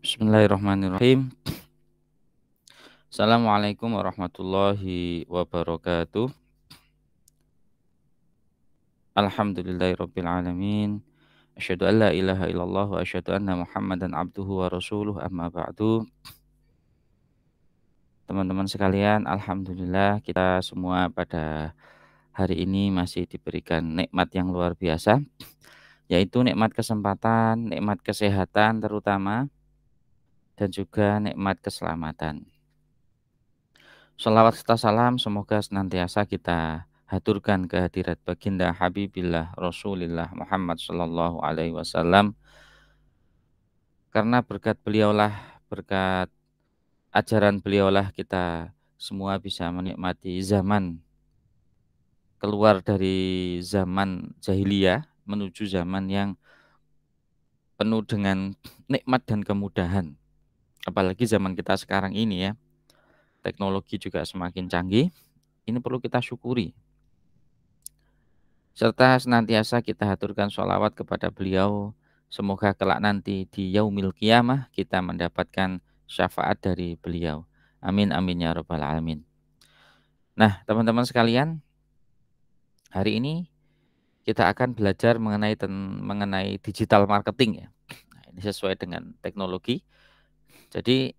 Bismillahirrahmanirrahim. Assalamualaikum warahmatullahi wabarakatuh. Alhamdulillahirabbil alamin. Asyhadu an la ilaha illallah wa asyhadu anna Muhammadan abduhu wa rasuluh amma ba'du. Teman-teman sekalian, alhamdulillah kita semua pada hari ini masih diberikan nikmat yang luar biasa, yaitu nikmat kesempatan, nikmat kesehatan terutama, dan juga nikmat keselamatan. Shalawat serta salam semoga senantiasa kita haturkan kehadirat baginda Habibillah Rasulillah Muhammad Sallallahu Alaihi Wasallam, karena berkat beliaulah, berkat ajaran beliaulah kita semua bisa menikmati zaman, keluar dari zaman jahiliyah menuju zaman yang penuh dengan nikmat dan kemudahan. Apalagi zaman kita sekarang ini ya, teknologi juga semakin canggih. Ini perlu kita syukuri, serta senantiasa kita haturkan sholawat kepada beliau. Semoga kelak nanti di yaumil qiyamah kita mendapatkan syafaat dari beliau. Amin amin ya rabbal alamin. Nah, teman-teman sekalian, hari ini kita akan belajar mengenai digital marketing ya. Nah, ini sesuai dengan teknologi. Jadi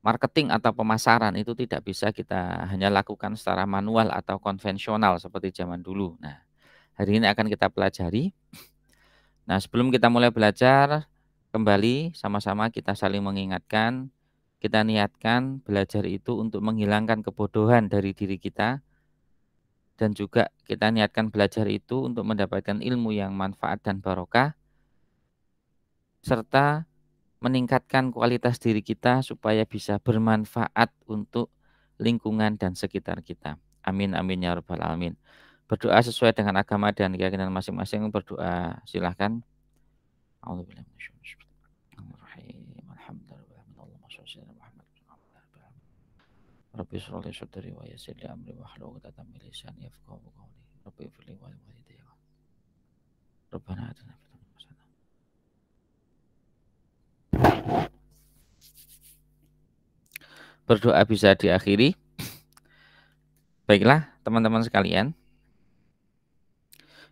marketing atau pemasaran itu tidak bisa kita hanya lakukan secara manual atau konvensional seperti zaman dulu. Nah, hari ini akan kita pelajari. Nah, sebelum kita mulai belajar, kembali sama-sama kita saling mengingatkan, kita niatkan belajar itu untuk menghilangkan kebodohan dari diri kita, dan juga kita niatkan belajar itu untuk mendapatkan ilmu yang manfaat dan barokah, serta meningkatkan kualitas diri kita supaya bisa bermanfaat untuk lingkungan dan sekitar kita. Amin amin ya rabbal alamin. Berdoa sesuai dengan agama dan keyakinan masing-masing. Berdoa silahkan. Rabbi sholli sadri wa yassir li amri wahlul 'uqdatam min lisani yafqahu qawli. Rabbi ighfirli wa li walidayya. Rabbana atina fid dunya hasanah. Berdoa bisa diakhiri. Baiklah, teman-teman sekalian,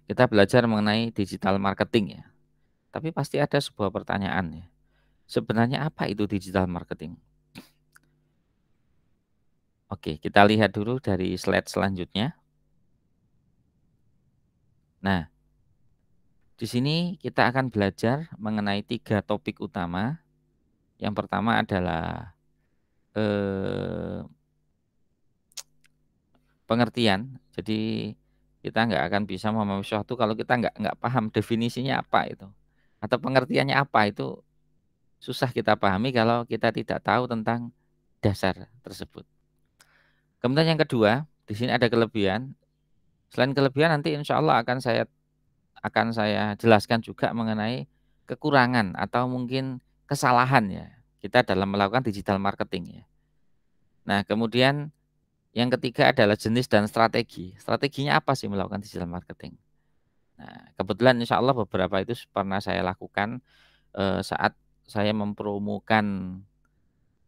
kita belajar mengenai digital marketing ya. Tapi pasti ada sebuah pertanyaan ya. Sebenarnya apa itu digital marketing? Oke, kita lihat dulu dari slide selanjutnya. Nah, di sini kita akan belajar mengenai 3 topik utama. Yang pertama adalah pengertian. Jadi kita nggak akan bisa memahami sesuatu kalau kita nggak paham definisinya apa itu, atau pengertiannya apa itu, susah kita pahami kalau kita tidak tahu tentang dasar tersebut. Kemudian yang kedua, di sini ada kelebihan. Selain kelebihan, nanti insya Allah akan saya jelaskan juga mengenai kekurangan atau mungkin kesalahan ya kita dalam melakukan digital marketing ya. Nah, kemudian yang ketiga adalah jenis dan strategi. Strateginya apa sih melakukan digital marketing? Nah, kebetulan insya Allah beberapa itu pernah saya lakukan saat saya mempromokan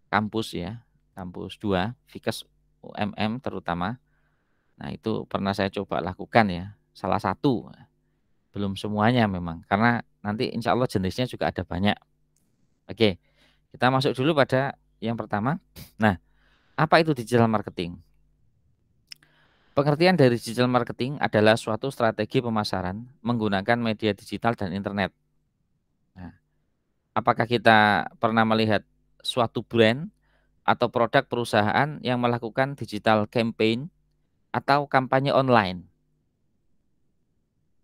kampus ya, kampus 2, Fikes UMM terutama. Nah, itu pernah saya coba lakukan ya, salah satu, belum semuanya memang, karena nanti insya Allah jenisnya juga ada banyak. Oke, kita masuk dulu pada yang pertama. Nah, apa itu digital marketing? Pengertian dari digital marketing adalah suatu strategi pemasaran menggunakan media digital dan internet. Nah, apakah kita pernah melihat suatu brand atau produk perusahaan yang melakukan digital campaign atau kampanye online?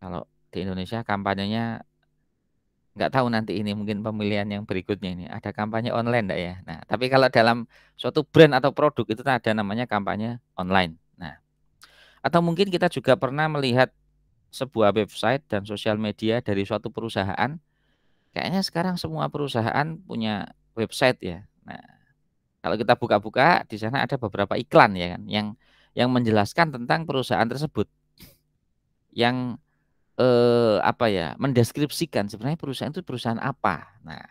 Kalau di Indonesia kampanyenya nggak tahu nanti ini mungkin pemilihan yang berikutnya ini ada kampanye online enggak ya? Nah, tapi kalau dalam suatu brand atau produk itu ada namanya kampanye online. Nah, atau mungkin kita juga pernah melihat sebuah website dan sosial media dari suatu perusahaan. Kayaknya sekarang semua perusahaan punya website ya. Nah, kalau kita buka-buka di sana ada beberapa iklan ya kan yang menjelaskan tentang perusahaan tersebut. Yang apa ya, mendeskripsikan sebenarnya perusahaan itu perusahaan apa. Nah,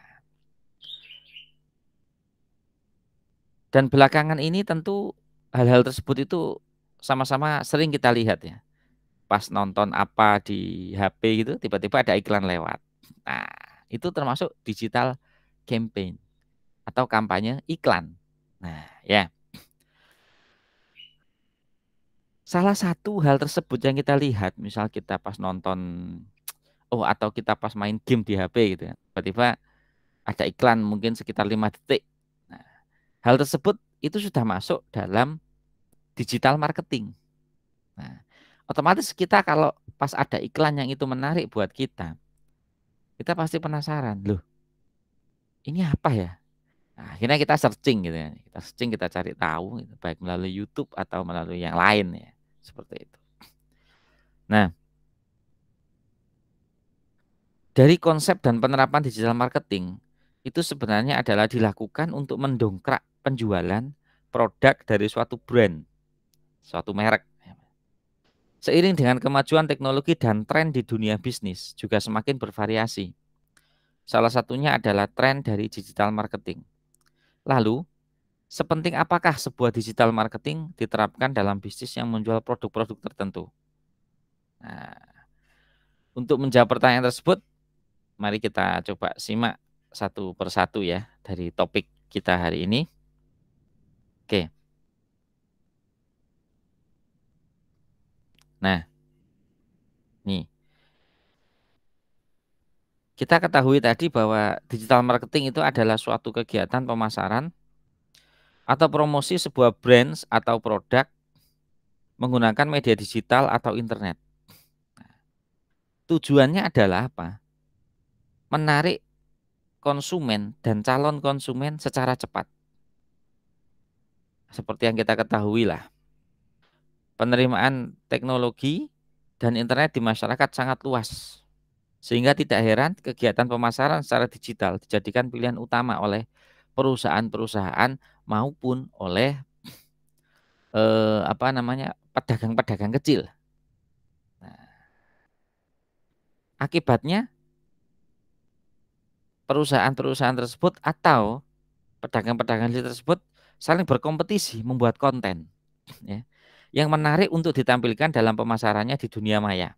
Dan belakangan ini tentu hal-hal tersebut itu sama-sama sering kita lihat ya. Pas nonton apa di HP gitu, tiba-tiba ada iklan lewat. Nah, itu termasuk digital campaign atau kampanye iklan. Nah, ya. Salah satu hal tersebut yang kita lihat, misal kita pas nonton, atau kita pas main game di HP gitu ya, tiba-tiba ada iklan mungkin sekitar 5 detik. Nah, hal tersebut itu sudah masuk dalam digital marketing. Nah, otomatis kita kalau pas ada iklan yang itu menarik buat kita pasti penasaran, loh ini apa ya? Nah, akhirnya kita searching gitu ya, kita searching, kita cari tahu, gitu, baik melalui YouTube atau melalui yang lain ya, seperti itu. Nah, dari konsep dan penerapan digital marketing itu sebenarnya adalah dilakukan untuk mendongkrak penjualan produk dari suatu brand, suatu merek. Seiring dengan kemajuan teknologi dan tren di dunia bisnis juga semakin bervariasi. Salah satunya adalah tren dari digital marketing. Lalu, sepenting apakah sebuah digital marketing diterapkan dalam bisnis yang menjual produk-produk tertentu? Nah, untuk menjawab pertanyaan tersebut, mari kita coba simak satu persatu ya dari topik kita hari ini. Oke. Nah, nih. Kita ketahui tadi bahwa digital marketing itu adalah suatu kegiatan pemasaran atau promosi sebuah brand atau produk menggunakan media digital atau internet. Tujuannya adalah apa? Menarik konsumen dan calon konsumen secara cepat. Seperti yang kita ketahui lah, penerimaan teknologi dan internet di masyarakat sangat luas. Sehingga tidak heran kegiatan pemasaran secara digital dijadikan pilihan utama oleh perusahaan-perusahaan maupun oleh pedagang-pedagang kecil. Nah, akibatnya perusahaan-perusahaan tersebut atau pedagang-pedagang kecil tersebut saling berkompetisi membuat konten ya, yang menarik untuk ditampilkan dalam pemasarannya di dunia maya.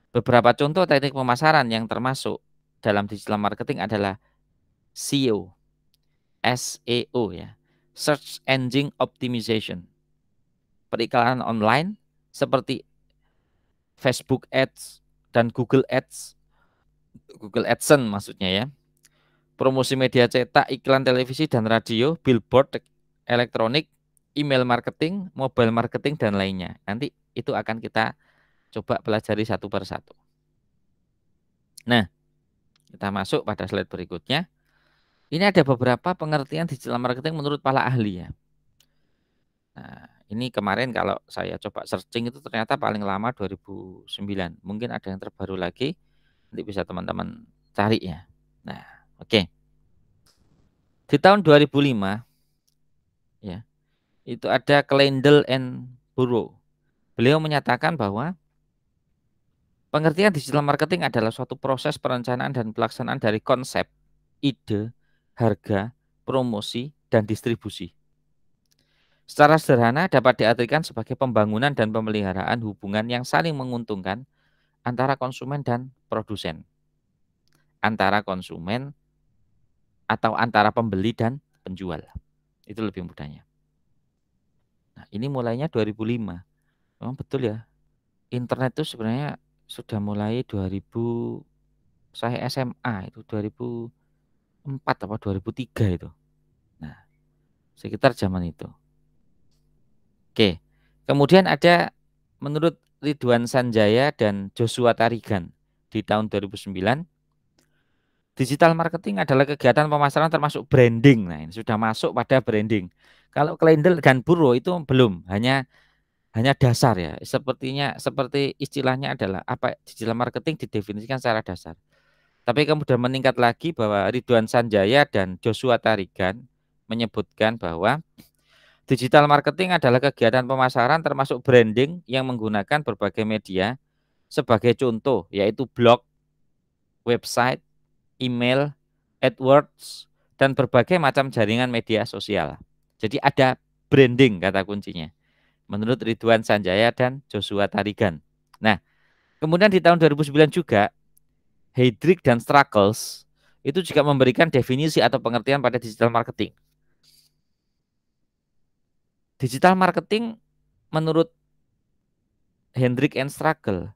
Beberapa contoh teknik pemasaran yang termasuk dalam digital marketing adalah SEO, SEO ya, Search Engine Optimization, periklanan online seperti Facebook Ads dan Google Ads, Google AdSense maksudnya ya, promosi media cetak, iklan televisi dan radio, billboard elektronik, email marketing, mobile marketing dan lainnya. Nanti itu akan kita coba pelajari satu persatu. Nah, kita masuk pada slide berikutnya. Ini ada beberapa pengertian digital marketing menurut para ahli ya. Nah, ini kemarin kalau saya coba searching itu ternyata paling lama 2009. Mungkin ada yang terbaru lagi, nanti bisa teman-teman cari ya. Nah, oke. Di tahun 2005 ya, itu ada Kleindl and Burrow. Beliau menyatakan bahwa pengertian digital marketing adalah suatu proses perencanaan dan pelaksanaan dari konsep, ide, harga, promosi, dan distribusi. Secara sederhana dapat diartikan sebagai pembangunan dan pemeliharaan hubungan yang saling menguntungkan antara konsumen dan produsen, antara konsumen atau antara pembeli dan penjual. Itu lebih mudahnya. Nah, ini mulainya 2005. Memang betul ya. Internet itu sebenarnya sudah mulai 2000, saya SMA itu 2004 atau 2003 itu. Nah, sekitar zaman itu. Oke. Kemudian ada menurut Ridwan Sanjaya dan Joshua Tarigan di tahun 2009, digital marketing adalah kegiatan pemasaran termasuk branding. Nah, ini sudah masuk pada branding. Kalau Kleindl dan Burrow itu belum, hanya dasar ya. Seperti istilahnya adalah apa, digital marketing didefinisikan secara dasar. Tapi kemudian meningkat lagi bahwa Ridwan Sanjaya dan Joshua Tarigan menyebutkan bahwa digital marketing adalah kegiatan pemasaran termasuk branding yang menggunakan berbagai media sebagai contoh, yaitu blog, website, email, AdWords, dan berbagai macam jaringan media sosial. Jadi ada branding kata kuncinya. Menurut Ridwan Sanjaya dan Joshua Tarigan. Nah, kemudian di tahun 2009 juga Heydrich dan Struggles itu juga memberikan definisi atau pengertian pada digital marketing. Digital marketing menurut Hendrik and Struggle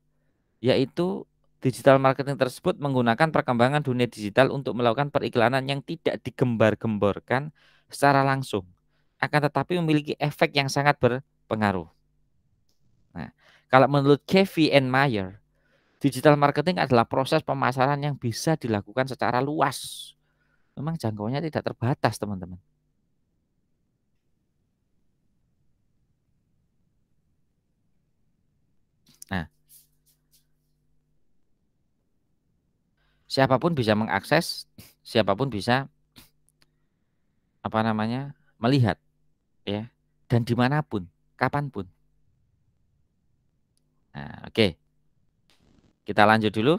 yaitu digital marketing tersebut menggunakan perkembangan dunia digital untuk melakukan periklanan yang tidak digembar-gemborkan secara langsung, akan tetapi memiliki efek yang sangat berpengaruh. Nah, kalau menurut Kevin and Mayer, digital marketing adalah proses pemasaran yang bisa dilakukan secara luas. Memang jangkauannya tidak terbatas, teman-teman. Nah, siapapun bisa mengakses, siapapun bisa melihat, ya, dan dimanapun, kapanpun. Nah, oke, kita lanjut dulu.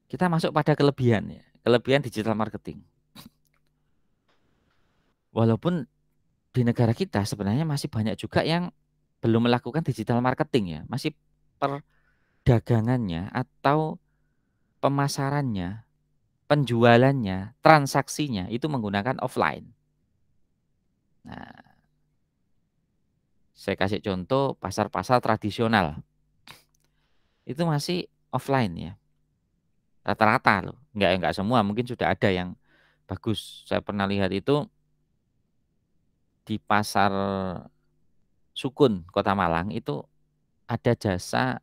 Kita masuk pada kelebihan, ya, kelebihan digital marketing. Walaupun di negara kita sebenarnya masih banyak juga yang belum melakukan digital marketing, ya, masih perdagangannya atau pemasarannya, penjualannya, transaksinya itu menggunakan offline. Nah, saya kasih contoh pasar-pasar tradisional. Itu masih offline, ya. Rata-rata loh. Enggak semua, mungkin sudah ada yang bagus. Saya pernah lihat itu di pasar Sukun, Kota Malang itu ada jasa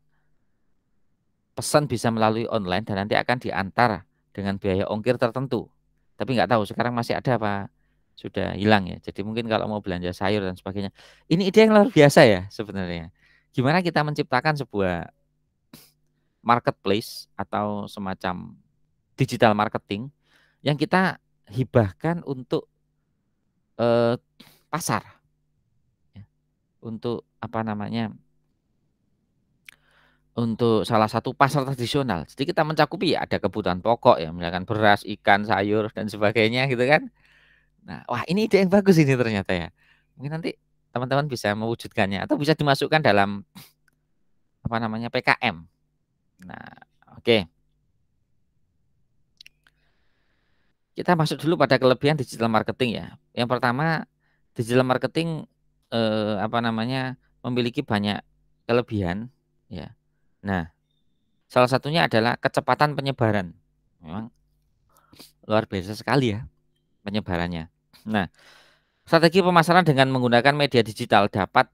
pesan bisa melalui online dan nanti akan diantar dengan biaya ongkir tertentu. Tapi nggak tahu sekarang masih ada apa sudah hilang, ya. Jadi mungkin kalau mau belanja sayur dan sebagainya. Ini ide yang luar biasa, ya, sebenarnya. Gimana kita menciptakan sebuah marketplace atau semacam digital marketing yang kita hibahkan untuk pasar, ya. Untuk untuk salah satu pasar tradisional. Jadi kita mencakupi, ya, ada kebutuhan pokok, ya, misalkan beras, ikan, sayur dan sebagainya gitu kan. Nah, wah, ini ide yang bagus ini ternyata, ya. Mungkin nanti teman-teman bisa mewujudkannya atau bisa dimasukkan dalam PKM. Nah, oke. Kita masuk dulu pada kelebihan digital marketing, ya. Yang pertama, digital marketing memiliki banyak kelebihan, ya. Nah, salah satunya adalah kecepatan penyebaran. Memang luar biasa sekali, ya, penyebarannya. Nah, strategi pemasaran dengan menggunakan media digital dapat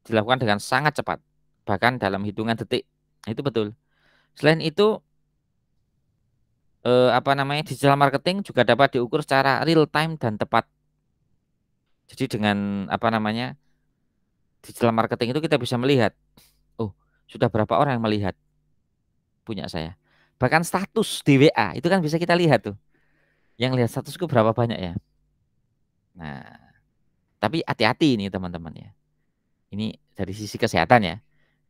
dilakukan dengan sangat cepat, bahkan dalam hitungan detik. Itu betul. Selain itu, digital marketing juga dapat diukur secara real time dan tepat. Jadi dengan digital marketing itu kita bisa melihat, oh, sudah berapa orang yang melihat punya saya. Bahkan status di WA itu kan bisa kita lihat tuh. Yang lihat statusku berapa banyak, ya. Nah, tapi hati-hati ini teman-teman, ya. Ini dari sisi kesehatan, ya.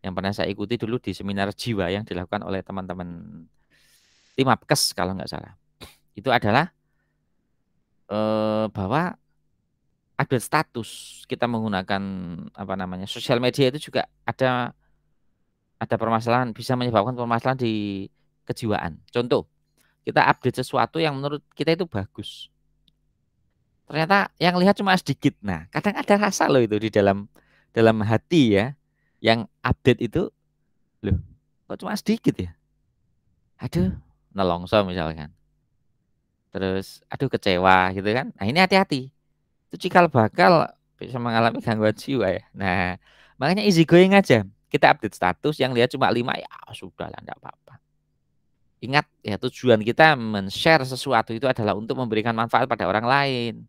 Yang pernah saya ikuti dulu di seminar jiwa yang dilakukan oleh teman-teman tim Apkes kalau nggak salah. Itu adalah bahwa update status kita menggunakan sosial media itu juga ada permasalahan, bisa menyebabkan permasalahan di kejiwaan. Contoh, kita update sesuatu yang menurut kita itu bagus. Ternyata yang lihat cuma sedikit. Nah, kadang ada rasa loh itu di dalam hati, ya. Yang update itu, loh, kok cuma sedikit, ya? Aduh, nelongso misalkan. Terus, aduh, kecewa gitu kan. Nah, ini hati-hati. Itu cikal bakal bisa mengalami gangguan jiwa, ya. Nah, makanya easy going aja. Kita update status yang lihat cuma 5, ya sudah lah, enggak apa-apa. Ingat, ya, tujuan kita men-share sesuatu itu adalah untuk memberikan manfaat pada orang lain,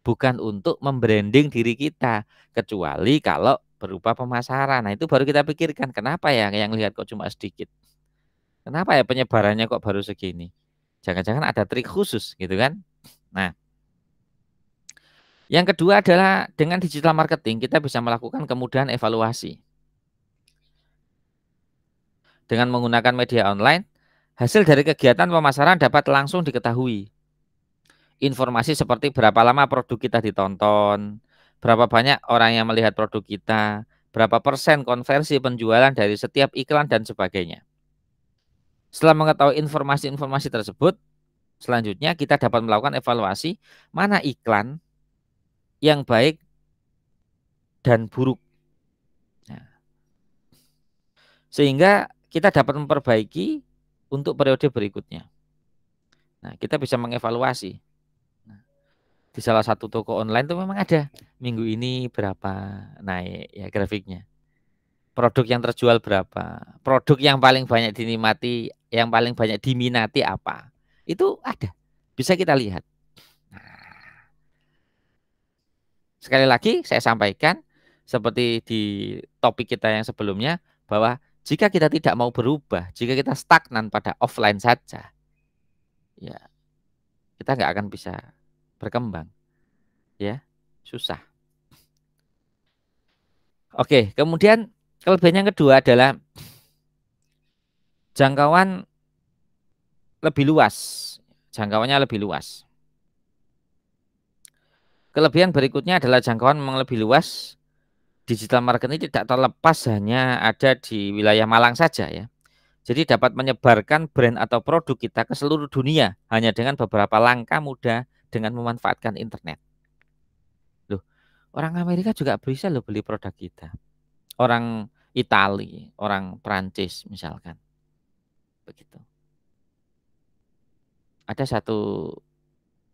bukan untuk membranding diri kita, kecuali kalau berupa pemasaran. Nah, itu baru kita pikirkan, kenapa ya yang lihat kok cuma sedikit? Kenapa ya penyebarannya kok baru segini? Jangan-jangan ada trik khusus gitu kan? Nah, yang kedua adalah dengan digital marketing kita bisa melakukan kemudahan evaluasi. Dengan menggunakan media online, Hasil dari kegiatan pemasaran dapat langsung diketahui. Informasi seperti berapa lama produk kita ditonton, berapa banyak orang yang melihat produk kita, berapa persen konversi penjualan dari setiap iklan dan sebagainya. Setelah mengetahui informasi-informasi tersebut, selanjutnya kita dapat melakukan evaluasi mana iklan yang baik dan buruk. Nah, sehingga kita dapat memperbaiki untuk periode berikutnya. Nah, kita bisa mengevaluasi. Nah, di salah satu toko online itu memang ada minggu ini berapa naik ya grafiknya. Produk yang terjual berapa, produk yang paling banyak dinikmati, yang paling banyak diminati apa. Itu ada, bisa kita lihat. Nah, sekali lagi saya sampaikan seperti di topik kita yang sebelumnya bahwa jika kita tidak mau berubah, jika kita stagnan pada offline saja, ya kita nggak akan bisa berkembang, ya susah. Oke, kemudian kelebihan yang kedua adalah jangkauan lebih luas, jangkauannya lebih luas. Kelebihan berikutnya adalah jangkauan memang lebih luas. Digital marketing tidak terlepas hanya ada di wilayah Malang saja ya. Jadi dapat menyebarkan brand atau produk kita ke seluruh dunia hanya dengan beberapa langkah mudah dengan memanfaatkan internet. Loh, orang Amerika juga bisa loh beli produk kita. Orang Italia, orang Prancis misalkan. Begitu. Ada satu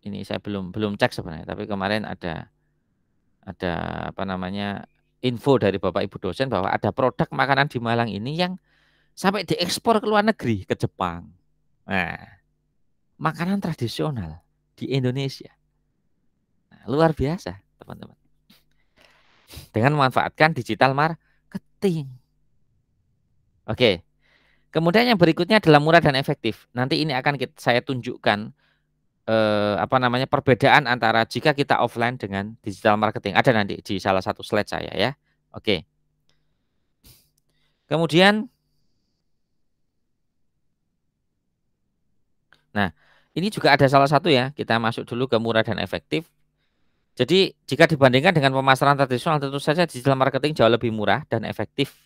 ini saya belum cek sebenarnya, tapi kemarin ada apa namanya info dari Bapak Ibu dosen bahwa ada produk makanan di Malang ini yang sampai diekspor ke luar negeri, ke Jepang. Nah, makanan tradisional di Indonesia. Nah, luar biasa, teman-teman. Dengan memanfaatkan digital marketing. Oke. Kemudian yang berikutnya adalah murah dan efektif. Nanti ini akan saya tunjukkan apa namanya perbedaan antara jika kita offline dengan digital marketing. Ada nanti di salah satu slide saya ya. Oke. Kemudian nah, ini juga ada salah satu ya. Kita masuk dulu ke murah dan efektif. Jadi jika dibandingkan dengan pemasaran tradisional tentu saja digital marketing jauh lebih murah dan efektif.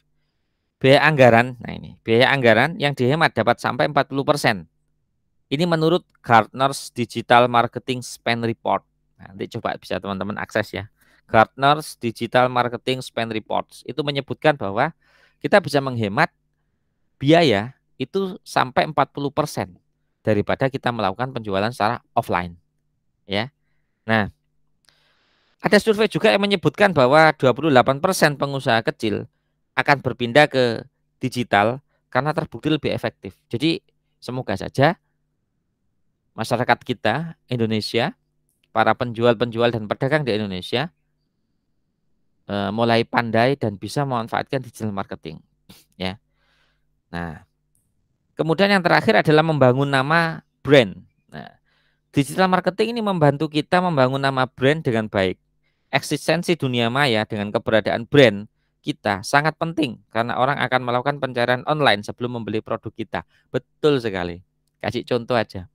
Biaya anggaran, nah ini, biaya anggaran yang dihemat dapat sampai 40%. Ini menurut Gartner's Digital Marketing Spend Report. Nah, nanti coba bisa teman-teman akses ya. Gartner's Digital Marketing Spend Reports itu menyebutkan bahwa kita bisa menghemat biaya itu sampai 40% daripada kita melakukan penjualan secara offline. Ya. Nah, ada survei juga yang menyebutkan bahwa 28% pengusaha kecil akan berpindah ke digital karena terbukti lebih efektif. Jadi semoga saja masyarakat kita Indonesia, para penjual-penjual dan pedagang di Indonesia mulai pandai dan bisa memanfaatkan digital marketing, ya. Nah, kemudian yang terakhir adalah membangun nama brand. Nah, digital marketing ini membantu kita membangun nama brand dengan baik. Eksistensi dunia maya dengan keberadaan brand kita sangat penting karena orang akan melakukan pencarian online sebelum membeli produk kita. Betul sekali. Kasih contoh aja.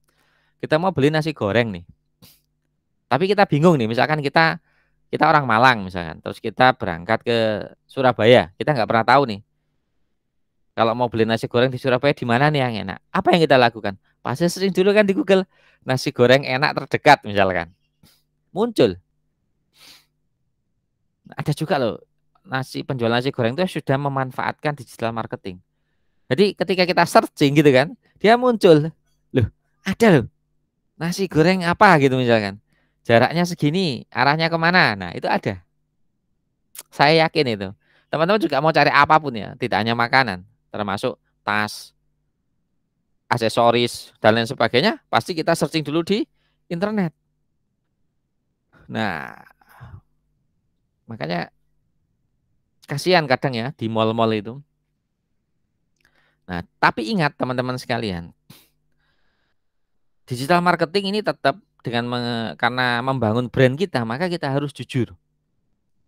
Kita mau beli nasi goreng nih. Tapi kita bingung nih, misalkan kita orang Malang misalkan, terus kita berangkat ke Surabaya, kita nggak pernah tahu nih. Kalau mau beli nasi goreng di Surabaya di mana nih yang enak? Apa yang kita lakukan? Pasti sering dulu kan di Google nasi goreng enak terdekat misalkan. Muncul. Ada juga loh penjual nasi goreng itu sudah memanfaatkan digital marketing. Jadi ketika kita searching gitu kan, dia muncul. Loh, ada loh nasi goreng apa gitu misalkan. Jaraknya segini, arahnya kemana? Nah itu ada. Saya yakin itu. Teman-teman juga mau cari apapun ya, tidak hanya makanan, termasuk tas, aksesoris, dan lain sebagainya, pasti kita searching dulu di internet. Nah, makanya kasihan kadang ya di mall-mall itu. Nah, tapi ingat teman-teman sekalian, digital marketing ini tetap karena membangun brand kita, maka kita harus jujur.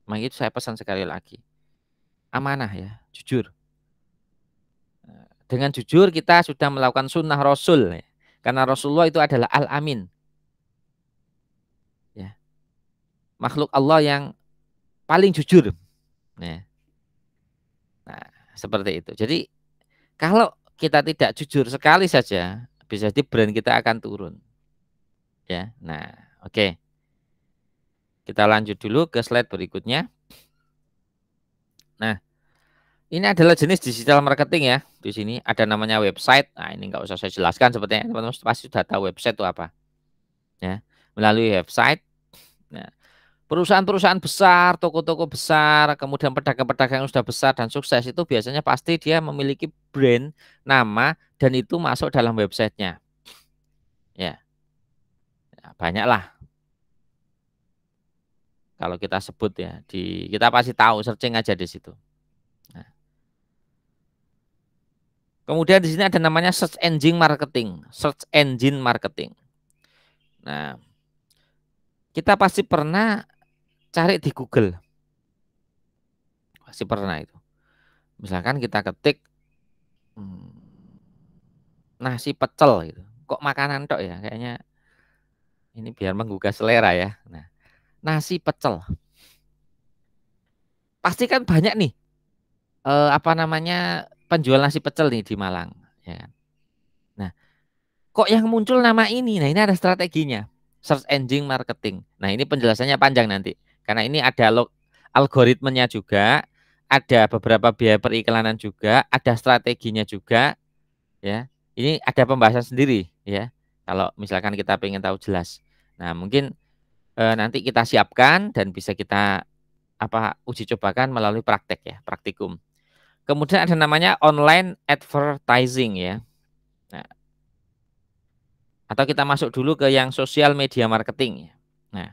Maka itu saya pesan sekali lagi. Amanah ya, jujur. dengan jujur kita sudah melakukan sunnah Rasul, ya. Karena Rasulullah itu adalah Al-Amin, ya. Makhluk Allah yang paling jujur. Ya. Nah, seperti itu. Jadi kalau kita tidak jujur sekali saja, bisa jadi brand kita akan turun. Ya. Nah, oke. Kita lanjut dulu ke slide berikutnya. Nah, ini adalah jenis digital marketing ya. Di sini ada namanya website. Nah, ini nggak usah saya jelaskan sepertinya teman-teman pasti sudah tahu website itu apa. Ya, melalui website. Nah, perusahaan-perusahaan besar, toko-toko besar, kemudian pedagang-pedagang yang sudah besar dan sukses itu biasanya pasti dia memiliki brand, nama, dan itu masuk dalam websitenya. Ya, banyaklah kalau kita sebut ya. Kita pasti tahu, searching aja di situ. Nah, kemudian di sini ada namanya search engine marketing, search engine marketing. Nah, kita pasti pernah cari di Google, pasti pernah itu. Misalkan kita ketik nasi pecel gitu, kok makanan tok ya, kayaknya ini biar menggugah selera ya. Nah, nasi pecel, pasti kan banyak nih apa namanya penjual nasi pecel nih di Malang, ya kan? Nah, kok yang muncul nama ini? Nah, ini ada strateginya, search engine marketing. Nah, ini penjelasannya panjang nanti, karena ini ada algoritmenya juga, ada beberapa biaya periklanan juga, ada strateginya juga, ya. Ini ada pembahasan sendiri, ya. Kalau misalkan kita pengen tahu jelas. Nah, mungkin nanti kita siapkan dan bisa kita uji cobakan melalui praktek ya, praktikum. Kemudian ada namanya online advertising ya. Nah, atau kita masuk dulu ke yang sosial media marketing ya. Nah,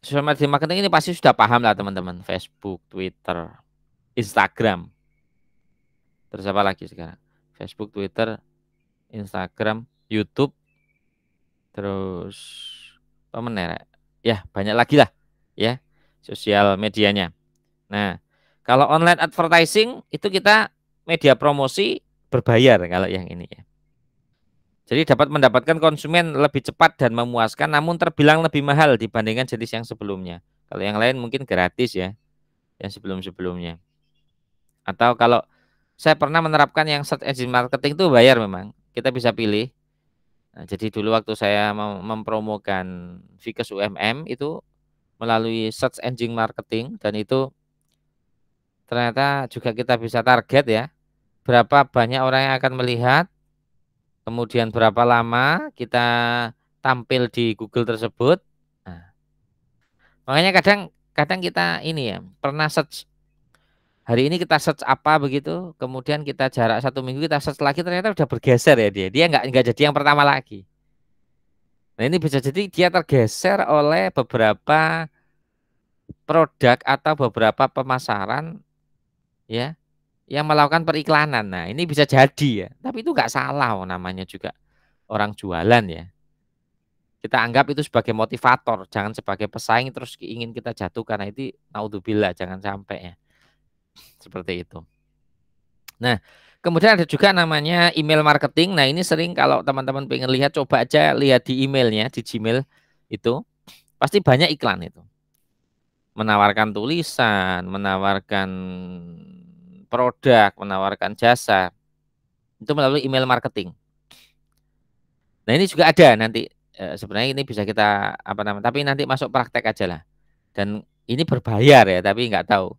sosial media marketing ini pasti sudah paham lah teman-teman. Facebook, Twitter, Instagram. Terus apa lagi sekarang? Facebook, Twitter, Instagram, YouTube, terus apa meneh? Ya, banyak lagi lah ya sosial medianya. Nah, kalau online advertising itu kita media promosi berbayar kalau yang ini ya. Jadi dapat mendapatkan konsumen lebih cepat dan memuaskan namun terbilang lebih mahal dibandingkan jenis yang sebelumnya. Kalau yang lain mungkin gratis ya, yang sebelum-sebelumnya. Atau kalau saya pernah menerapkan yang search engine marketing itu bayar memang. Kita bisa pilih. Nah, jadi dulu waktu saya mempromokan Vickers UMM itu melalui search engine marketing dan itu ternyata juga kita bisa target ya. Berapa banyak orang yang akan melihat, kemudian berapa lama kita tampil di Google tersebut. Nah, makanya kadang kita ini ya, pernah search hari ini kita search apa begitu, kemudian kita jarak 1 minggu kita search lagi ternyata udah bergeser ya dia nggak jadi yang pertama lagi. Nah ini bisa jadi dia tergeser oleh beberapa produk atau beberapa pemasaran ya yang melakukan periklanan. Nah ini bisa jadi ya, tapi itu nggak salah namanya juga orang jualan ya. Kita anggap itu sebagai motivator, jangan sebagai pesaing terus ingin kita jatuhkan. Nah itu naudzubillah, jangan sampai ya. Seperti itu. Nah, kemudian ada juga namanya email marketing. Nah, ini sering kalau teman-teman pengen lihat, coba aja lihat di emailnya, di Gmail itu. Pasti banyak iklan itu. Menawarkan tulisan, menawarkan produk, menawarkan jasa. Itu melalui email marketing. Nah, ini juga ada nanti. Sebenarnya ini bisa kita tapi nanti masuk praktek aja lah. Dan ini berbayar ya, tapi nggak tahu.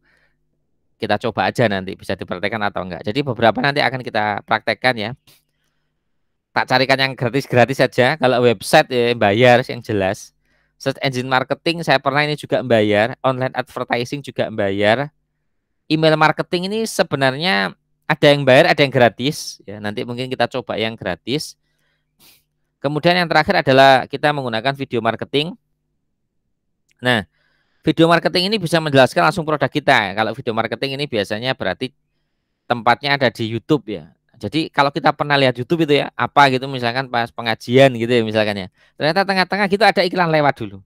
Kita coba aja nanti bisa dipraktekkan atau enggak. Jadi beberapa nanti akan kita praktekkan ya. Tak carikan yang gratis-gratis saja. Kalau website ya bayar yang jelas. Search engine marketing saya pernah ini juga membayar. Online advertising juga membayar. Email marketing ini sebenarnya ada yang bayar, ada yang gratis. Ya, nanti mungkin kita coba yang gratis. Kemudian yang terakhir adalah kita menggunakan video marketing. Nah, video marketing ini bisa menjelaskan langsung produk kita. Kalau video marketing ini biasanya berarti tempatnya ada di YouTube ya. Jadi kalau kita pernah lihat YouTube itu ya, apa gitu misalkan pas pengajian gitu ya misalkan ya. Ternyata tengah-tengah gitu ada iklan lewat dulu.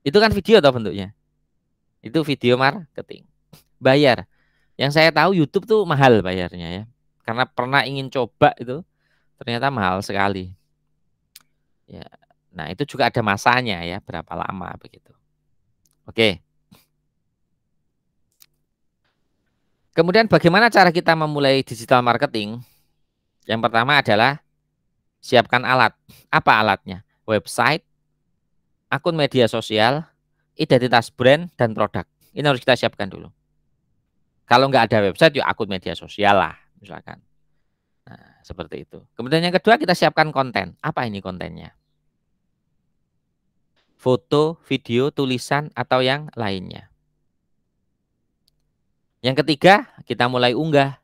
Itu kan video atau bentuknya? Itu video marketing. Bayar. Yang saya tahu YouTube tuh mahal bayarnya ya. karena pernah ingin coba itu ternyata mahal sekali. Ya. Nah, itu juga ada masanya ya, berapa lama begitu. Oke. Kemudian bagaimana cara kita memulai digital marketing? Yang pertama adalah siapkan alat. Apa alatnya? Website, akun media sosial, identitas brand, dan produk. Ini harus kita siapkan dulu. Kalau nggak ada website, yuk akun media sosial lah, misalkan. Nah, seperti itu. Kemudian yang kedua, kita siapkan konten. Apa ini kontennya? Foto, video, tulisan, atau yang lainnya. Yang ketiga, kita mulai unggah.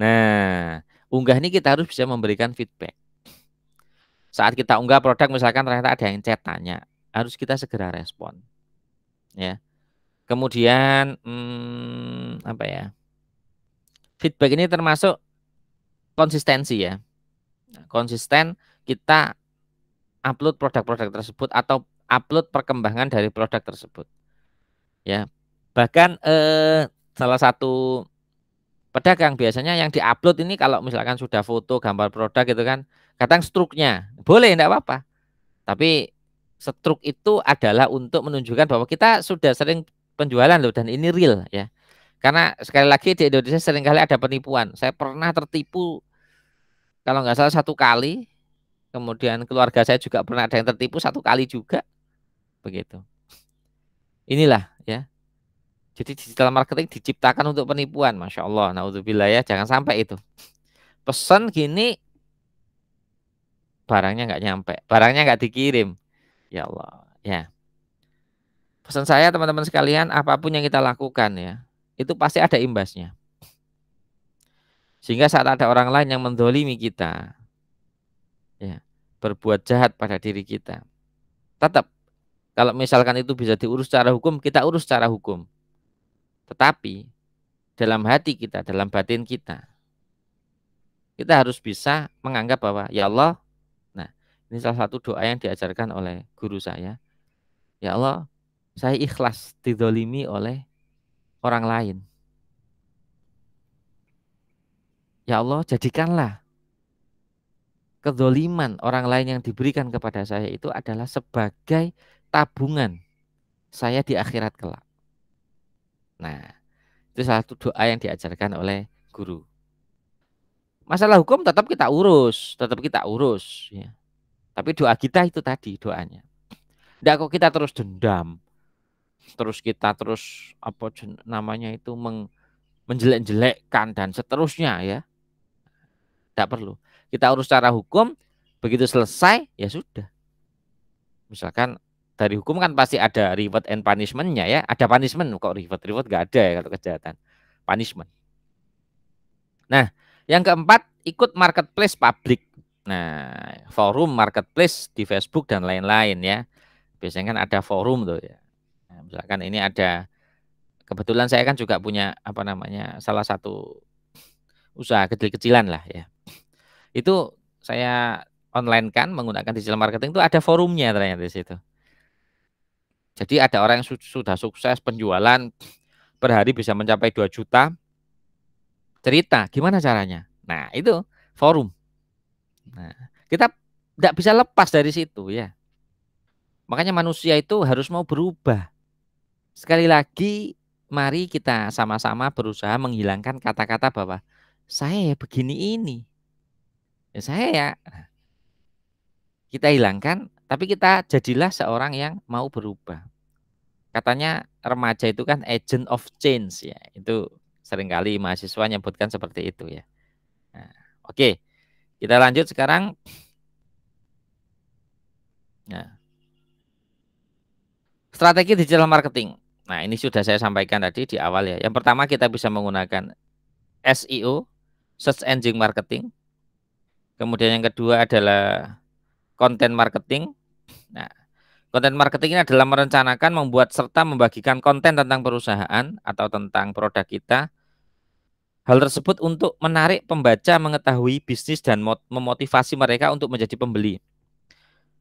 Nah, unggah ini kita harus bisa memberikan feedback. Saat kita unggah produk, misalkan ternyata ada yang chat tanya, harus kita segera respon. Ya. Kemudian, apa ya? Feedback ini termasuk konsistensi ya. Konsisten kita upload produk-produk tersebut atau upload perkembangan dari produk tersebut. Ya. Bahkan salah satu pedagang biasanya yang diupload ini kalau misalkan sudah foto, gambar produk gitu kan, kadang struknya boleh enggak apa-apa. Tapi struk itu adalah untuk menunjukkan bahwa kita sudah sering penjualan loh dan ini real ya. Karena sekali lagi di Indonesia seringkali ada penipuan. Saya pernah tertipu kalau nggak salah 1 kali. Kemudian keluarga saya juga pernah ada yang tertipu 1 kali juga. Begitu. Inilah ya. Jadi digital marketing diciptakan untuk penipuan. Masya Allah. Naudzubillah ya. Jangan sampai itu. Pesan gini barangnya nggak nyampe. Barangnya nggak dikirim. Ya Allah. Ya. Pesan saya teman-teman sekalian, apapun yang kita lakukan ya, itu pasti ada imbasnya. Sehingga saat ada orang lain yang mendolimi kita, ya, berbuat jahat pada diri kita, tetap kalau misalkan itu bisa diurus secara hukum, kita urus secara hukum. Tetapi dalam hati kita, dalam batin kita harus bisa menganggap bahwa ya Allah, nah ini salah satu doa yang diajarkan oleh guru saya. Ya Allah, saya ikhlas didolimi oleh orang lain. Ya Allah, jadikanlah kedoliman orang lain yang diberikan kepada saya itu adalah sebagai tabungan saya di akhirat kelak. Nah, itu salah satu doa yang diajarkan oleh guru. Masalah hukum tetap kita urus. Ya. Tapi doa kita itu tadi doanya. Tidak kok kita terus dendam, terus kita terus namanya itu menjelek-jelekkan dan seterusnya ya. Tidak perlu. Kita urus secara hukum, begitu selesai ya sudah. Misalkan dari hukum kan pasti ada reward and punishment-nya ya. Ada punishment kok reward nggak ada ya kalau kejahatan. Punishment. Nah, yang keempat ikut marketplace publik. Nah, forum marketplace di Facebook dan lain-lain ya. Biasanya kan ada forum tuh ya. Nah, misalkan ini ada kebetulan saya kan juga punya apa namanya salah satu usaha kecil-kecilan lah ya. Itu saya online kan menggunakan digital marketing itu ada forumnya ternyata di situ. Jadi ada orang yang sudah sukses penjualan per hari bisa mencapai 2 juta. Cerita gimana caranya. Nah itu forum. Nah, kita tidak bisa lepas dari situ ya. Makanya manusia itu harus mau berubah. Sekali lagi mari kita sama-sama berusaha menghilangkan kata-kata bahwa saya ya begini ini. Ya saya ya. Kita hilangkan tapi kita jadilah seorang yang mau berubah. Katanya remaja itu kan agent of change ya. Itu seringkali mahasiswa nyebutkan seperti itu ya. Nah, oke, kita lanjut sekarang. Nah, strategi digital marketing. Nah, ini sudah saya sampaikan tadi di awal ya. Yang pertama kita bisa menggunakan SEO, search engine marketing. Kemudian yang kedua adalah content marketing. Nah, content marketing ini adalah merencanakan, membuat serta membagikan konten tentang perusahaan atau tentang produk kita. Hal tersebut untuk menarik pembaca mengetahui bisnis dan memotivasi mereka untuk menjadi pembeli.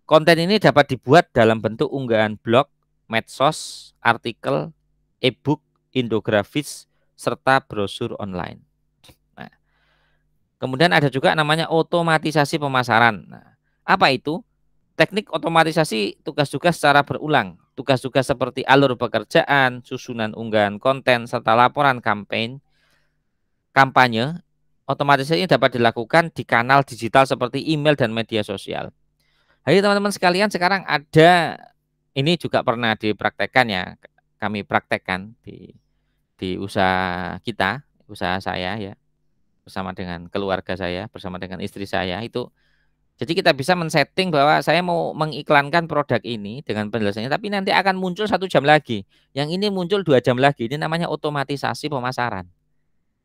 Konten ini dapat dibuat dalam bentuk unggahan blog, medsos, artikel, e-book, infografis, serta brosur online. Nah, Kemudian ada juga namanya otomatisasi pemasaran. Nah, apa itu? Teknik otomatisasi tugas-tugas secara berulang. Tugas-tugas seperti alur pekerjaan, susunan unggahan konten, serta laporan kampanye, otomatisasi ini dapat dilakukan di kanal digital seperti email dan media sosial. Hai teman-teman sekalian, sekarang ada ini juga pernah dipraktekkan ya, kami praktekkan di usaha kita, usaha saya ya, bersama dengan keluarga saya, bersama dengan istri saya itu. Jadi kita bisa men-setting bahwa saya mau mengiklankan produk ini dengan penjelasannya, tapi nanti akan muncul 1 jam lagi. Yang ini muncul 2 jam lagi. Ini namanya otomatisasi pemasaran.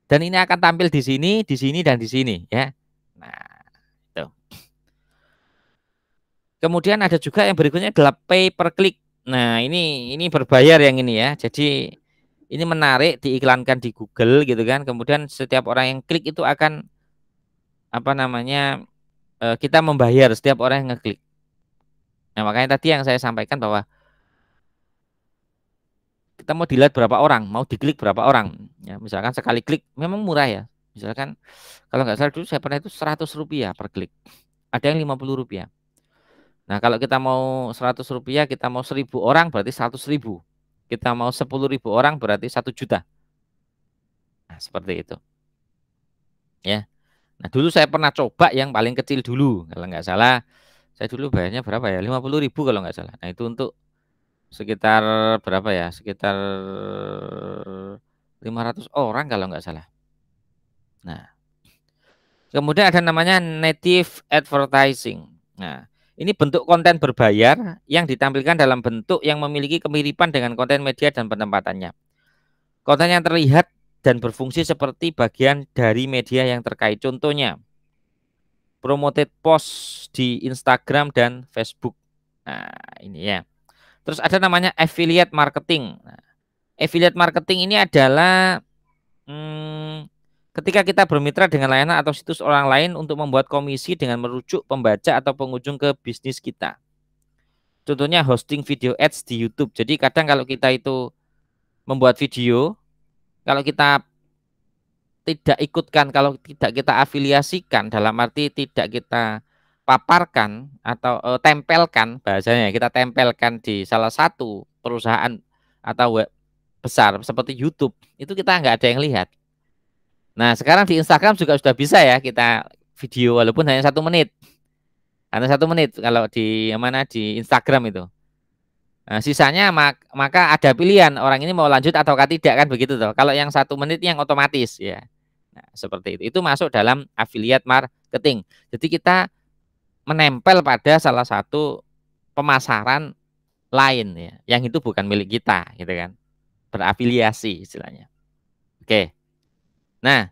Dan ini akan tampil di sini dan di sini ya. Nah, itu. Kemudian ada juga yang berikutnya adalah pay per click. Nah, ini berbayar yang ini ya. Jadi ini menarik diiklankan di Google gitu kan. Kemudian setiap orang yang klik itu akan apa namanya kita membayar setiap orang yang ngeklik. Nah, makanya tadi yang saya sampaikan bahwa kita mau dilihat berapa orang, mau diklik berapa orang. Ya, misalkan sekali klik memang murah ya. Misalkan kalau nggak salah dulu saya pernah itu Rp100 per klik. Ada yang Rp50. Nah, kalau kita mau Rp100, kita mau 1.000 orang berarti 100.000. Kita mau 10.000 orang berarti 1 juta. Nah, seperti itu. Ya. Nah, dulu saya pernah coba yang paling kecil dulu. Kalau nggak salah, saya dulu bayarnya berapa ya? 50.000 kalau nggak salah. Nah, itu untuk sekitar berapa ya? Sekitar 500 orang kalau nggak salah. Nah, kemudian ada namanya native advertising. Nah, ini bentuk konten berbayar yang ditampilkan dalam bentuk yang memiliki kemiripan dengan konten media dan penempatannya. Konten yang terlihat dan berfungsi seperti bagian dari media yang terkait. Contohnya, promoted post di Instagram dan Facebook. Nah, ini ya. Terus ada namanya affiliate marketing. Nah, affiliate marketing ini adalah ketika kita bermitra dengan layanan atau situs orang lain untuk membuat komisi dengan merujuk pembaca atau pengunjung ke bisnis kita. Contohnya hosting video ads di YouTube. Jadi kadang kalau kita itu membuat video, kalau kita tidak ikutkan, kalau tidak kita afiliasikan, dalam arti tidak kita paparkan atau tempelkan, bahasanya kita tempelkan di salah satu perusahaan atau web besar seperti YouTube, itu kita nggak ada yang lihat. Nah, sekarang di Instagram juga sudah bisa ya kita video walaupun hanya 1 menit. Hanya 1 menit kalau di mana di Instagram itu. Nah, sisanya maka ada pilihan orang ini mau lanjut atau tidak kan begitu toh. Kalau yang 1 menit yang otomatis ya. Nah, seperti itu. Itu masuk dalam affiliate marketing. Jadi kita menempel pada salah satu pemasaran lain ya, yang itu bukan milik kita gitu kan. Berafiliasi istilahnya. Oke. Nah,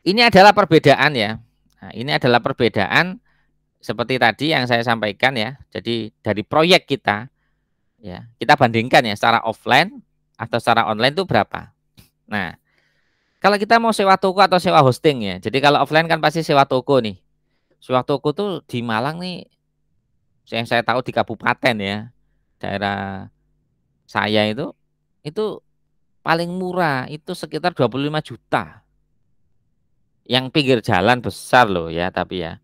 ini adalah perbedaan ya. Nah, ini adalah perbedaan seperti tadi yang saya sampaikan ya. Jadi dari proyek kita ya, kita bandingkan ya secara offline atau secara online itu berapa. Nah, kalau kita mau sewa toko atau sewa hosting ya. Jadi kalau offline kan pasti sewa toko nih. Sewa toko tuh di Malang nih, yang saya tahu di kabupaten ya, daerah saya itu paling murah itu sekitar 25 juta. Yang pinggir jalan besar loh ya, tapi ya.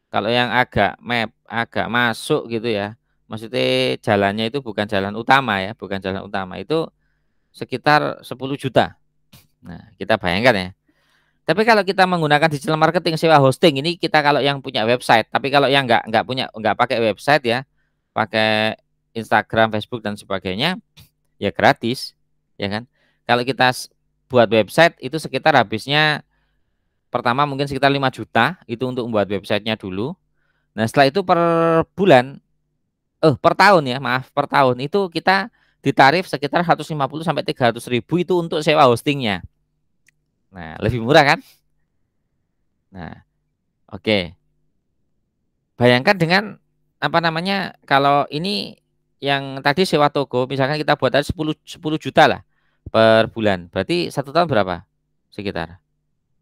Kalau yang agak masuk gitu ya, maksudnya jalannya itu bukan jalan utama ya, bukan jalan utama itu sekitar 10 juta. Nah, kita bayangkan ya. Tapi kalau kita menggunakan digital marketing sewa hosting ini kita kalau yang punya website, tapi kalau yang nggak pakai website ya, pakai Instagram, Facebook dan sebagainya, ya gratis, ya kan? Kalau kita buat website itu sekitar habisnya pertama mungkin sekitar 5 juta itu untuk membuat websitenya dulu. Nah, setelah itu per bulan, per tahun ya, maaf, per tahun itu kita ditarif sekitar 150 sampai 300 ribu itu untuk sewa hostingnya. Nah, lebih murah kan? Nah, oke. Bayangkan dengan apa namanya kalau ini yang tadi sewa toko, misalkan kita buat tadi 10 juta lah per bulan. Berarti 1 tahun berapa? Sekitar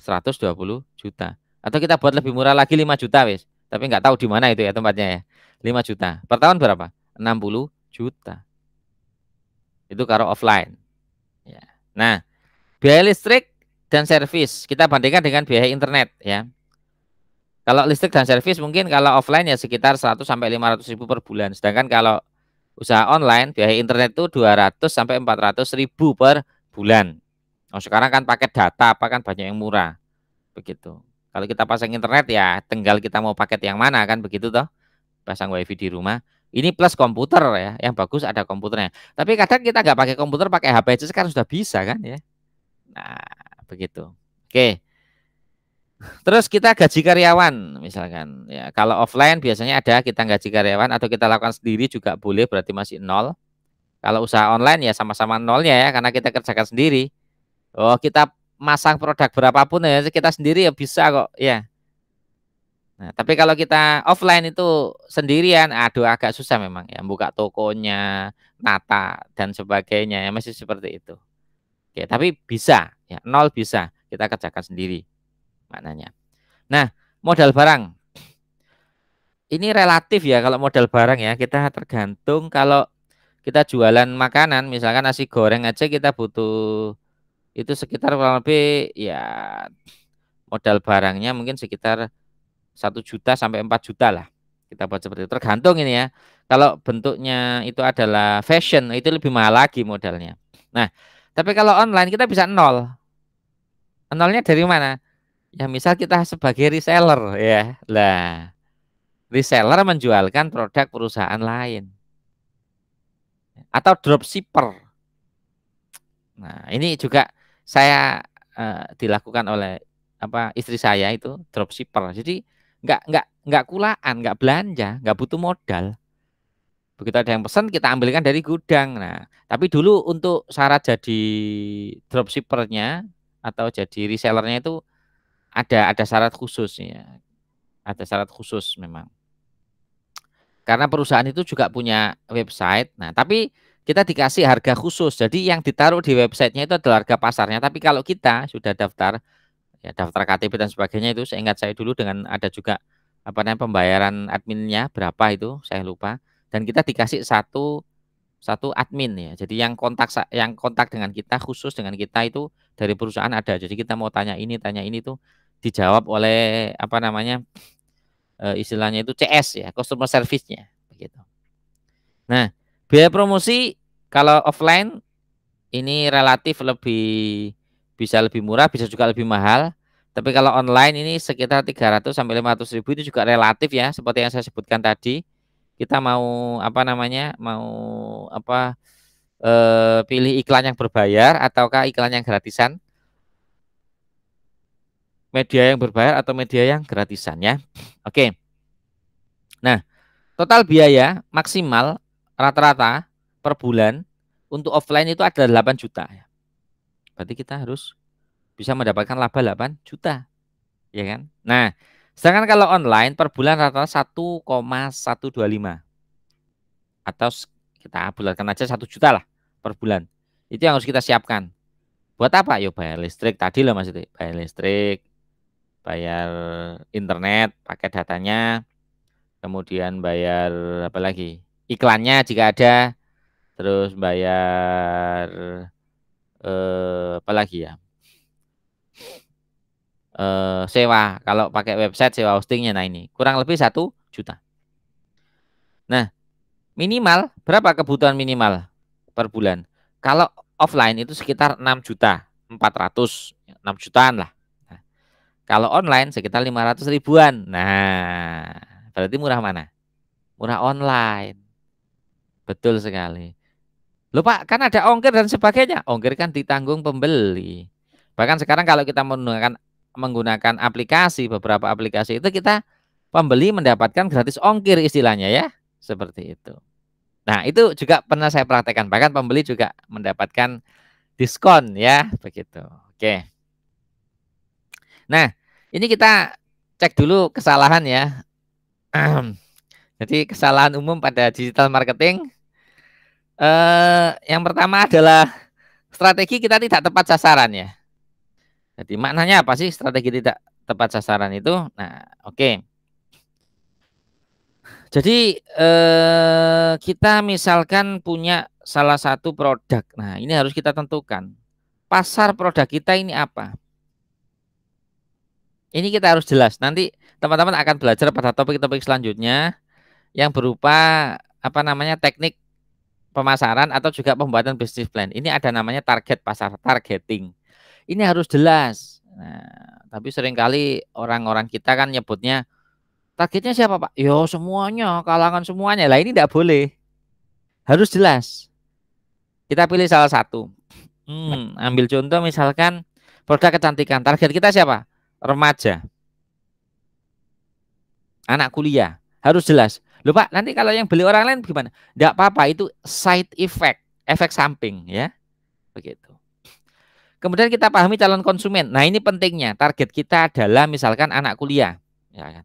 120 juta. Atau kita buat lebih murah lagi 5 juta wis. Tapi nggak tahu di mana itu ya tempatnya ya. 5 juta. Per tahun berapa? 60 juta. Itu kalau offline. Ya. Nah, biaya listrik dan servis kita bandingkan dengan biaya internet ya. Kalau listrik dan servis mungkin kalau offline ya sekitar 100 sampai 500 ribu per bulan. Sedangkan kalau usaha online biaya internet itu 200 sampai 400 ribu per bulan. Oh, sekarang kan paket data apa kan banyak yang murah. Begitu. Kalau kita pasang internet ya tinggal kita mau paket yang mana kan begitu toh. Pasang wifi di rumah. Ini plus komputer ya. Yang bagus ada komputernya. Tapi kadang kita nggak pakai komputer, pakai HP aja sekarang sudah bisa kan ya. Nah, begitu. Oke. Terus kita gaji karyawan misalkan ya. Kalau offline biasanya ada kita gaji karyawan atau kita lakukan sendiri juga boleh berarti masih nol. Kalau usaha online ya sama-sama nolnya ya karena kita kerjakan sendiri. Oh, kita masang produk berapapun ya kita sendiri ya bisa kok ya. Nah, tapi kalau kita offline itu sendirian, aduh agak susah memang ya buka tokonya, nata dan sebagainya ya masih seperti itu. Oke, tapi bisa ya, nol bisa kita kerjakan sendiri maknanya. Nah, modal barang. Ini relatif ya kalau modal barang ya, kita tergantung kalau kita jualan makanan, misalkan nasi goreng aja kita butuh itu sekitar kurang lebih ya modal barangnya mungkin sekitar 1 juta sampai 4 juta lah. Kita buat seperti itu. Tergantung ini ya. Kalau bentuknya itu adalah fashion, itu lebih mahal lagi modalnya. Nah, tapi kalau online kita bisa nol. Nolnya dari mana? Ya misal kita sebagai reseller ya. Lah, reseller menjualkan produk perusahaan lain atau dropshipper. Nah, ini juga saya dilakukan oleh istri saya itu dropshipper. Jadi nggak kulaan, nggak belanja, nggak butuh modal. Begitu ada yang pesan kita ambilkan dari gudang. Nah, tapi dulu untuk syarat jadi dropshippernya atau jadi resellernya itu ada syarat khusus ya. Ada syarat khusus memang. Karena perusahaan itu juga punya website. Nah, tapi kita dikasih harga khusus. Jadi yang ditaruh di websitenya itu adalah harga pasarnya. Tapi kalau kita sudah daftar, ya daftar KTP dan sebagainya itu, seingat saya dulu dengan ada juga pembayaran adminnya berapa itu, saya lupa. Dan kita dikasih satu admin ya. Jadi yang kontak dengan kita khusus dengan kita itu dari perusahaan ada. Jadi kita mau tanya ini tuh dijawab oleh istilahnya itu CS ya, customer service-nya begitu. Nah, biaya promosi kalau offline ini relatif bisa lebih murah, bisa juga lebih mahal. Tapi kalau online ini sekitar 300 sampai 500 ribu itu juga relatif ya, seperti yang saya sebutkan tadi. Kita mau pilih iklan yang berbayar ataukah iklan yang gratisan? Media yang berbayar atau media yang gratisan ya. Oke. Nah, total biaya maksimal rata-rata per bulan untuk offline itu ada 8 juta. Berarti kita harus bisa mendapatkan laba 8 juta. Ya kan? Nah, sedangkan kalau online per bulan rata-rata 1,125. Atau kita bulatkan aja 1 juta lah per bulan. Itu yang harus kita siapkan. Buat apa? Yuk bayar listrik tadi loh Mas itu. Bayar listrik, bayar internet, pakai datanya, kemudian bayar apa lagi? Iklannya jika ada, terus bayar apa lagi ya? Sewa kalau pakai website sewa hostingnya. Nah ini kurang lebih 1 juta. Nah, minimal berapa kebutuhan minimal per bulan? Kalau offline itu sekitar 6 juta 400, 6 jutaan lah. Nah, kalau online sekitar 500 ribuan. Nah, berarti murah mana? Murah online. Betul sekali. Loh Pak, kan ada ongkir dan sebagainya. Ongkir kan ditanggung pembeli. Bahkan sekarang kalau kita menggunakan aplikasi, beberapa aplikasi itu kita pembeli mendapatkan gratis ongkir istilahnya ya. Seperti itu. Nah, itu juga pernah saya praktekkan. Bahkan pembeli juga mendapatkan diskon ya, begitu. Oke. Nah, ini kita cek dulu kesalahan ya. Jadi kesalahan umum pada digital marketing yang pertama adalah strategi kita tidak tepat sasaran ya. Jadi maknanya apa sih strategi tidak tepat sasaran itu? Nah, oke. Jadi kita misalkan punya salah satu produk. Nah, ini harus kita tentukan. Pasar produk kita ini apa? Ini kita harus jelas. Nanti teman-teman akan belajar pada topik-topik selanjutnya yang berupa apa namanya teknik pemasaran atau juga pembuatan bisnis plan. Ini ada namanya target pasar, targeting. Ini harus jelas. Nah, tapi seringkali orang-orang kita kan nyebutnya targetnya siapa Pak? Yo semuanya, kalangan semuanya. Lah ini tidak boleh. Harus jelas. Kita pilih salah satu. Ambil contoh misalkan produk kecantikan. Target kita siapa? Remaja, anak kuliah. Harus jelas. Loh Pak, nanti kalau yang beli orang lain gimana? Tidak apa-apa, itu side effect, efek samping ya. Begitu. Kemudian kita pahami calon konsumen. Nah, ini pentingnya. Target kita adalah misalkan anak kuliah, ya kan?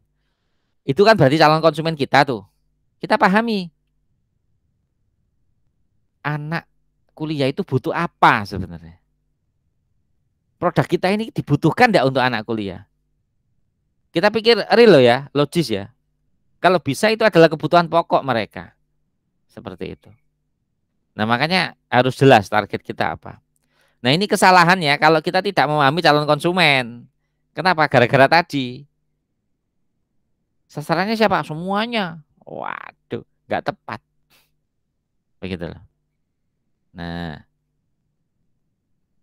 Itu kan berarti calon konsumen kita tuh. Kita pahami anak kuliah itu butuh apa sebenarnya. Produk kita ini dibutuhkan enggak untuk anak kuliah? Kita pikir real loh ya, logis ya. Kalau bisa itu adalah kebutuhan pokok mereka. Seperti itu. Nah, makanya harus jelas target kita apa. Nah, ini kesalahannya kalau kita tidak memahami calon konsumen. Kenapa? Gara-gara tadi. Sasarannya siapa? Semuanya. Waduh, nggak tepat. Begitulah. Nah,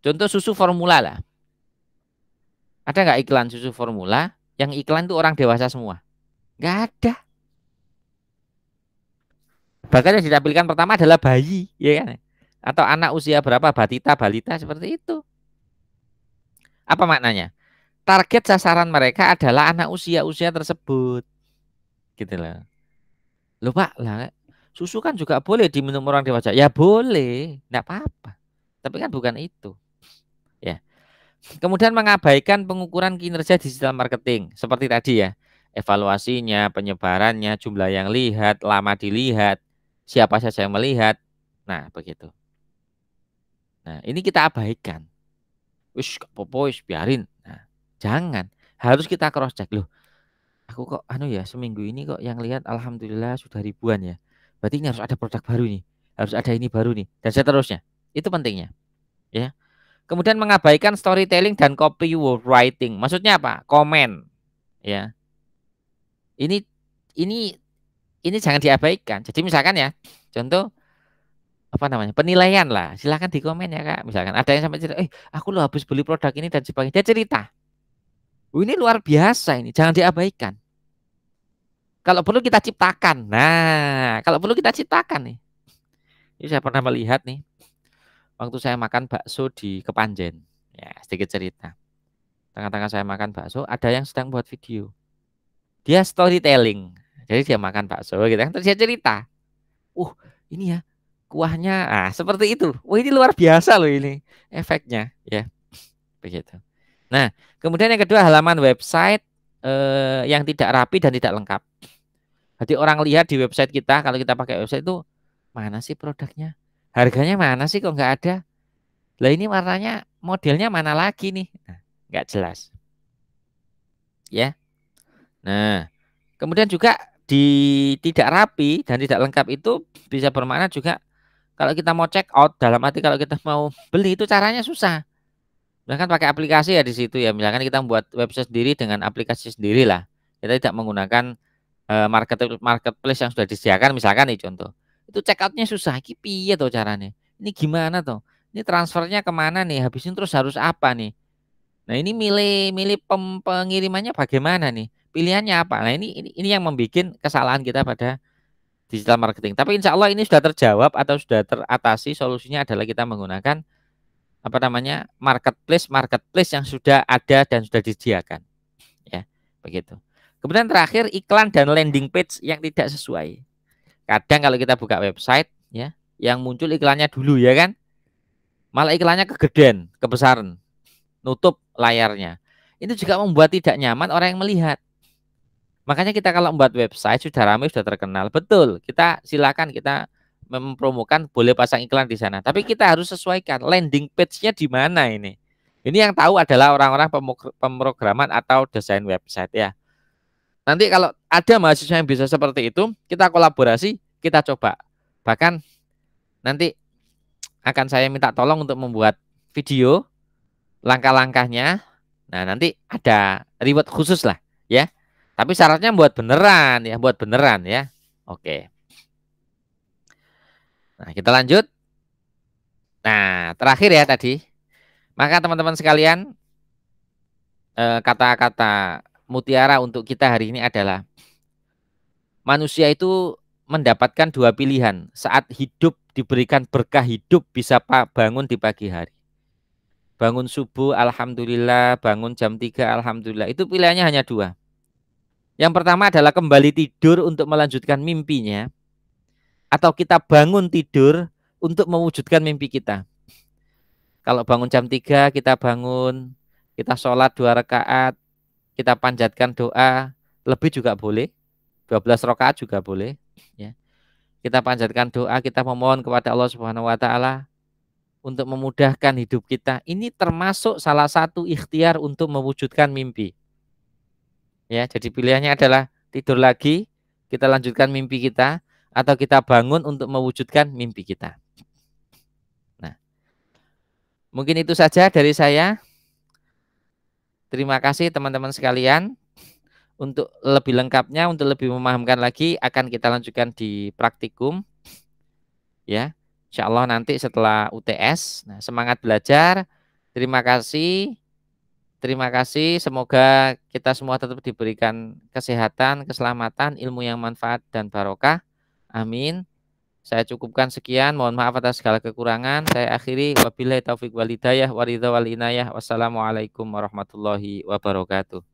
contoh susu formula lah. Ada nggak iklan susu formula yang iklan itu orang dewasa semua? Nggak ada. Bahkan yang ditampilkan pertama adalah bayi, ya kan? Atau anak usia berapa, batita, balita seperti itu. Apa maknanya? Target sasaran mereka adalah anak usia-usia tersebut. Gitu loh. Loh Pak, lah susu kan juga boleh diminum orang dewasa. Ya boleh, enggak apa-apa. Tapi kan bukan itu. Ya. Kemudian mengabaikan pengukuran kinerja digital marketing seperti tadi ya. Evaluasinya, penyebarannya, jumlah yang lihat, lama dilihat, siapa saja yang melihat. Nah, begitu. Nah, ini kita abaikan. Wis, apa-apa wis biarin. Nah, jangan. Harus kita cross check loh. Aku kok anu ya, seminggu ini kok yang lihat alhamdulillah sudah ribuan ya. Berarti ini harus ada produk baru nih. Harus ada ini baru nih dan seterusnya. Itu pentingnya, ya. Kemudian mengabaikan storytelling dan copywriting. Maksudnya apa? Komen, ya. Ini ini ini jangan diabaikan. Jadi misalkan ya, contoh apa namanya? Penilaian lah. Silakan di komen ya, Kak. Misalkan ada yang sampai cerita, aku lo habis beli produk ini dan sebagainya." Dia cerita. Ini luar biasa ini, jangan diabaikan. Kalau perlu kita ciptakan. Nah, kalau perlu kita ciptakan nih. Ini saya pernah melihat nih, waktu saya makan bakso di Kepanjen. Ya, sedikit cerita. Tengah-tengah saya makan bakso, ada yang sedang buat video. Dia storytelling. Jadi dia makan bakso gitu kan, terus dia cerita. Ini ya, kuahnya. Ah, seperti itu. Wah, ini luar biasa loh ini efeknya, ya. Begitu. Nah, kemudian yang kedua halaman website yang tidak rapi dan tidak lengkap. Jadi orang lihat di website kita, kalau kita pakai website itu mana sih produknya? Harganya mana sih kok nggak ada? Lah ini warnanya modelnya mana lagi nih? Nah, nggak jelas. Ya. Nah, kemudian juga di tidak rapi dan tidak lengkap itu bisa bermakna juga kalau kita mau check out, dalam arti kalau kita mau beli itu caranya susah. Misalkan pakai aplikasi ya di situ ya. Misalkan kita membuat website sendiri dengan aplikasi sendiri lah. Kita tidak menggunakan marketplace yang sudah disediakan misalkan nih contoh. Itu check outnya susah. Ini piye tuh caranya? Ini gimana tuh? Ini transfernya kemana nih? Habis ini terus harus apa nih? Nah, ini milih pengirimannya bagaimana nih? Pilihannya apa? Nah, ini yang membuat kesalahan kita pada digital marketing. Tapi insya Allah ini sudah terjawab atau sudah teratasi. Solusinya adalah kita menggunakan apa namanya marketplace yang sudah ada dan sudah disediakan. Ya, begitu. Kemudian terakhir iklan dan landing page yang tidak sesuai. Kadang kalau kita buka website ya, yang muncul iklannya dulu ya kan, malah iklannya kegedean, kebesaran, nutup layarnya. Itu juga membuat tidak nyaman orang yang melihat. Makanya kita kalau membuat website sudah ramai, sudah terkenal, betul. Kita silakan kita mempromokan, boleh pasang iklan di sana. Tapi kita harus sesuaikan landing page-nya di mana ini. Ini yang tahu adalah orang-orang pemrograman atau desain website ya. Nanti kalau ada mahasiswa yang bisa seperti itu, kita kolaborasi, kita coba. Bahkan nanti akan saya minta tolong untuk membuat video langkah-langkahnya. Nah, nanti ada reward khusus lah ya. Tapi syaratnya buat beneran ya, buat beneran ya. Oke. Nah, kita lanjut. Nah, terakhir ya tadi. Maka teman-teman sekalian, kata-kata mutiara untuk kita hari ini adalah manusia itu mendapatkan dua pilihan. Saat hidup diberikan berkah hidup bisa bangun di pagi hari. Bangun subuh, alhamdulillah. Bangun jam 3, alhamdulillah. Itu pilihannya hanya dua. Yang pertama adalah kembali tidur untuk melanjutkan mimpinya. Atau kita bangun tidur untuk mewujudkan mimpi kita. Kalau bangun jam 3, kita bangun, kita sholat 2 rakaat, kita panjatkan doa, lebih juga boleh. 12 rakaat juga boleh. Ya. Kita panjatkan doa, kita memohon kepada Allah Subhanahu wa taala untuk memudahkan hidup kita. Ini termasuk salah satu ikhtiar untuk mewujudkan mimpi. Ya, jadi pilihannya adalah tidur lagi, kita lanjutkan mimpi kita, atau kita bangun untuk mewujudkan mimpi kita. Nah, mungkin itu saja dari saya. Terima kasih teman-teman sekalian. Untuk lebih lengkapnya, untuk lebih memahamkan lagi, akan kita lanjutkan di praktikum. Ya, insya Allah nanti setelah UTS. Nah, semangat belajar. Terima kasih. Terima kasih. Semoga kita semua tetap diberikan kesehatan, keselamatan, ilmu yang manfaat dan barokah. Amin. Saya cukupkan sekian. Mohon maaf atas segala kekurangan. Saya akhiri. Wabillahi taufiq wal hidayah. Waridha wal inayah. Wassalamualaikum warahmatullahi wabarakatuh.